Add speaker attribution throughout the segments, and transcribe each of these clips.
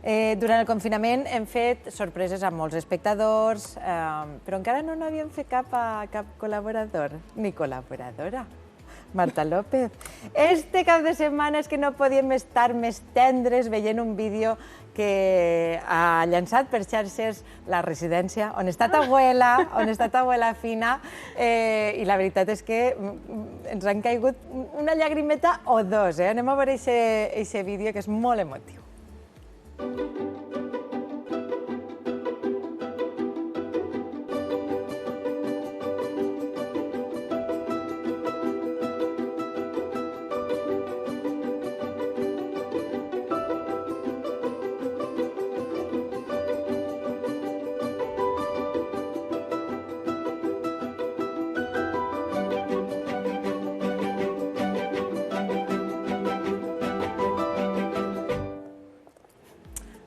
Speaker 1: Durant el confinament hem fet sorpreses a molts espectadors, però encara no n'havíem fet cap col·laborador ni col·laboradora. Marta López. Este cap de setmana és que no podíem estar més tendres veient un vídeo que ha llançat per xarxes la residència on està ta abuela Fina, i la veritat és que ens han caigut una llagrimeta o dos. Anem a veure aquest vídeo que és molt emotiu.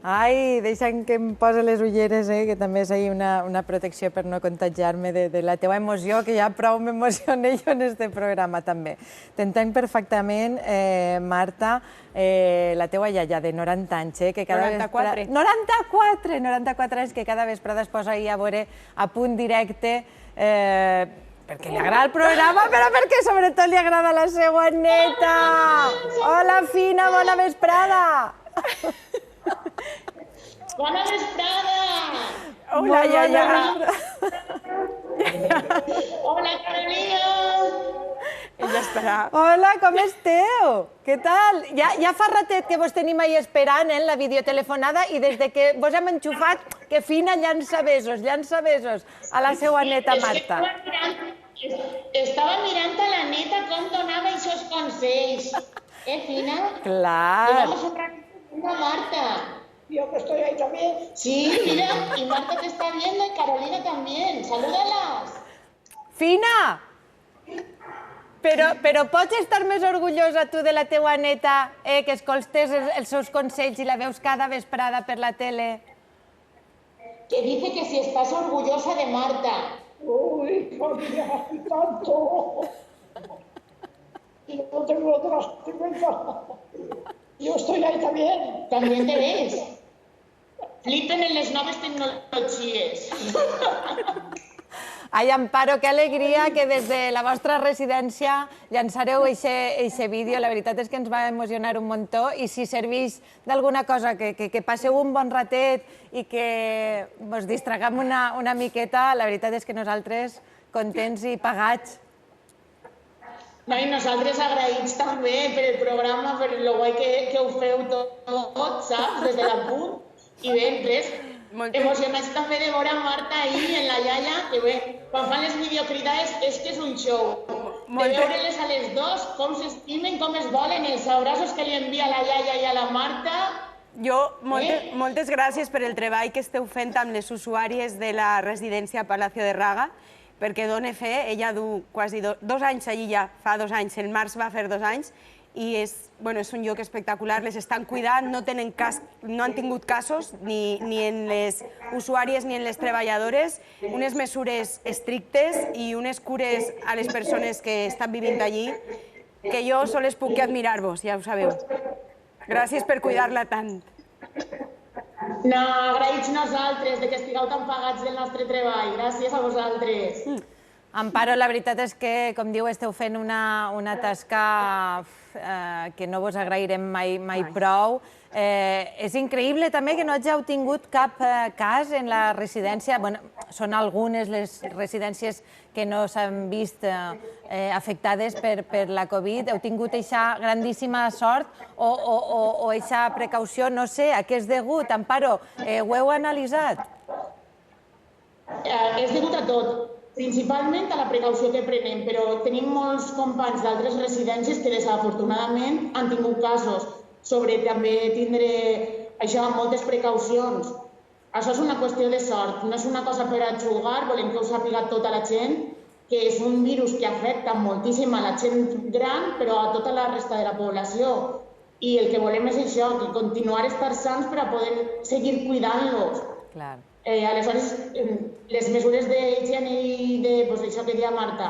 Speaker 1: Ai, deixa'm que em posi les ulleres, que també és una protecció per no contagiar-me de la teua emoció, que ja prou m'emociona jo en aquest programa també. T'entenc perfectament, Marta, la teua iaia de 90 anys, que cada
Speaker 2: 94.
Speaker 1: 94 anys, que cada vesprada es posa ahir a veure a Punt Directe, perquè li agrada el programa, però perquè sobretot li agrada la seva neta. Hola, Fina, bona vesprada.
Speaker 3: Bona vesprada!
Speaker 2: Hola, iaia!
Speaker 3: Hola, Carolina!
Speaker 2: Ella esperà.
Speaker 1: Hola, com esteu? Què tal? Ja fa ratet que vos tenim ahí esperant, la videotelefonada, i des que vos hem enxufat, que Fina llança besos a la seva neta Marta.
Speaker 3: Estava mirant a la neta com donava aquests consells. Fina?
Speaker 1: Clar.
Speaker 3: Llevamos un ratito con Marta.
Speaker 4: Yo que estoy ahí también.
Speaker 3: Sí, mira, y Marta te está viendo y Carolina también. Salúdalas.
Speaker 1: Fina! Però pots estar més orgullosa tu de la teua neta, que escoltes els seus consells i la veus cada vesprada per la tele?
Speaker 3: Que dice que si estás orgullosa de Marta.
Speaker 4: Uy, Claudia, y tanto. Y no tengo otras 50. Yo estoy ahí también.
Speaker 3: También te ves. Flipen en les noves tecnologies.
Speaker 1: Ai, Amparo, que alegria que des de la vostra residència llançareu aquest vídeo. La veritat és que ens va emocionar un muntó, i si serveix d'alguna cosa, que passeu un bon ratet i que vos distraguem una miqueta, la veritat és que nosaltres contents i pagats.
Speaker 3: No, i nosaltres agraïts també per el programa, per el guai que ho feu tot, saps? Des de la Punt. I bé, res, emocionats també de veure Marta ahir en la iaia, que bé, quan fan les videocridades és que és un show. De veure-les a les dos, com s'estimen, com es volen, els abraços que li envia la iaia i a la Marta.
Speaker 2: Moltes gràcies per el treball que esteu fent amb les usuàries de la residència Palacio de Raga, perquè dona fe, ella du quasi 2 anys allí ja, fa 2 anys, el març va fer 2 anys, i és un lloc espectacular, les estan cuidant, no han tingut casos ni en les usuàries ni en les treballadores, unes mesures estrictes i unes cures a les persones que estan vivint allí, que jo sols puc admirar-vos, ja ho sabeu. Gràcies per cuidar-la tant.
Speaker 3: No, agraïts nosaltres de que estigueu tan pagats del nostre treball. Gràcies a vosaltres.
Speaker 1: Amparo, la veritat és que, com diu, esteu fent una tasca que no vos agrairem mai prou. És increïble també que no hàgiu tingut cap cas en la residència. Són algunes les residències que no s'han vist afectades per la Covid. Heu tingut aquesta grandíssima sort o aquesta precaució? No sé, a què és degut? Amparo, ho heu analitzat?
Speaker 3: És degut a tot. Principalment a la precaució que prenem, però tenim molts companys d'altres residències que desafortunadament han tingut casos sobre també tindre moltes precaucions. Això és una qüestió de sort, no és una cosa per a jugar, volem que ho sàpiga tota la gent, que és un virus que afecta moltíssim a la gent gran, però a tota la resta de la població. I el que volem és això, que continuar estar sants per a poder seguir cuidant-los.
Speaker 1: Clar.
Speaker 3: Aleshores, les mesures d'higiene i d'això que deia Marta,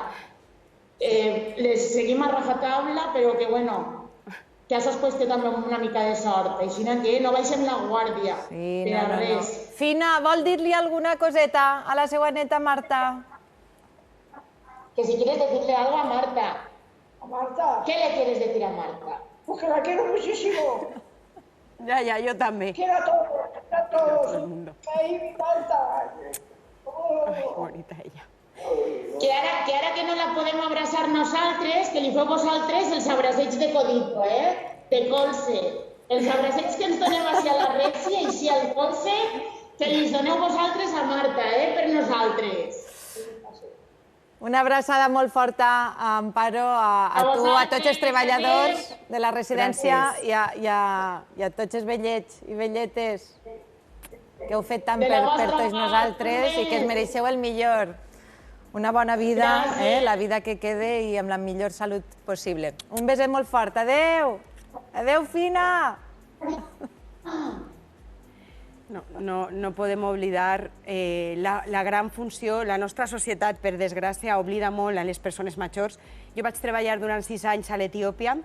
Speaker 3: les seguim a rajatabla, però que que això és qüestió també una mica de sort. Així que no baixem la guàrdia per a res.
Speaker 1: Fina, vol dir-li alguna coseta a la seva neta Marta?
Speaker 3: Que si quieres decirle algo a Marta.
Speaker 4: A Marta,
Speaker 3: ¿Qué le quieres decir a Marta?
Speaker 4: pues que la quiero muchísimo.
Speaker 2: Ya, yo también.
Speaker 4: Quiero a todos,
Speaker 2: todo el mundo.
Speaker 4: Baby, Marta.
Speaker 2: Ai, bonita ella.
Speaker 3: Que ara que no la podem abraçar nosaltres, que li feu vosaltres els abraceig de codito, de colze. Els abraceig que ens donem així a la Rècia i així al colze, que li doneu vosaltres a Marta, per nosaltres.
Speaker 1: Una abraçada molt forta a Amparo, a tu, a tots els treballadors de la residència i a tots els vellets i velletes que heu fet tant per tots nosaltres i que es mereixeu el millor. Una bona vida, la vida que quede i amb la millor salut possible. Un beset molt fort. Adéu! Adéu, Fina!
Speaker 2: No podem oblidar la gran funció. La nostra societat, per desgràcia, oblida molt a les persones majors. Jo vaig treballar durant 6 anys a l'Etiòpia,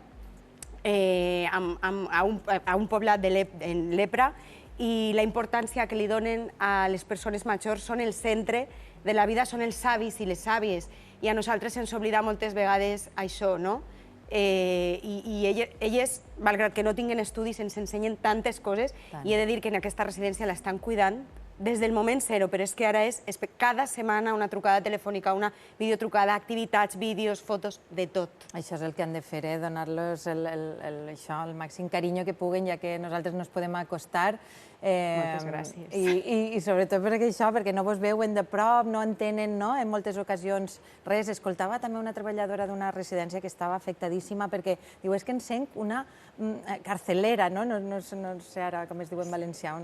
Speaker 2: a un poblat en lepra, i la importància que li donen a les persones majors són el centre de la vida, són els avis i les àvies. I a nosaltres ens oblida moltes vegades això, no? I elles, malgrat que no tinguin estudis, ens ensenyen tantes coses i he de dir que en aquesta residència l'estan cuidant des del moment zero, però és que ara és cada setmana una trucada telefònica, una videotrucada, activitats, vídeos, fotos, de tot.
Speaker 1: Això és el que han de fer, donar-los el màxim carinyo que puguen, ja que nosaltres no ens podem acostar.
Speaker 2: Moltes gràcies.
Speaker 1: I sobretot perquè no vos veuen de prop, no entenen en moltes ocasions res. Escoltava també una treballadora d'una residència que estava afectadíssima perquè diu, és que em sent una carcelera, no sé ara com es diu en valencià.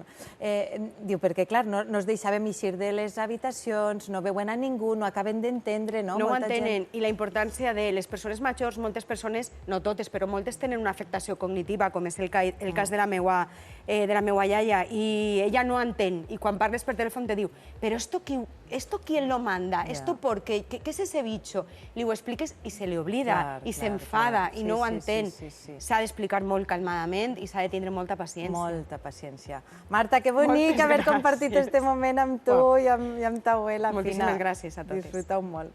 Speaker 1: Diu, perquè clar, no es deixàvem eixir de les habitacions, no veuen a ningú, no acaben d'entendre. No
Speaker 2: ho entenen. I la importància de les persones majors, moltes persones, no totes, però moltes tenen una afectació cognitiva, com és el cas de la meua iaia, i ella no entén. I quan parles per telèfon te diu, però esto quién lo manda? Esto por qué? ¿Qué es ese bicho? Li ho expliques i se li oblida, i s'enfada, i no ho entén. S'ha d'explicar molt calmadament i s'ha de tindre molta paciència.
Speaker 1: Molta paciència. Marta, que bonic haver compartit aquest moment amb tu i amb ta abuela.
Speaker 2: Moltíssimes gràcies a totes.
Speaker 1: Disfruteu molt.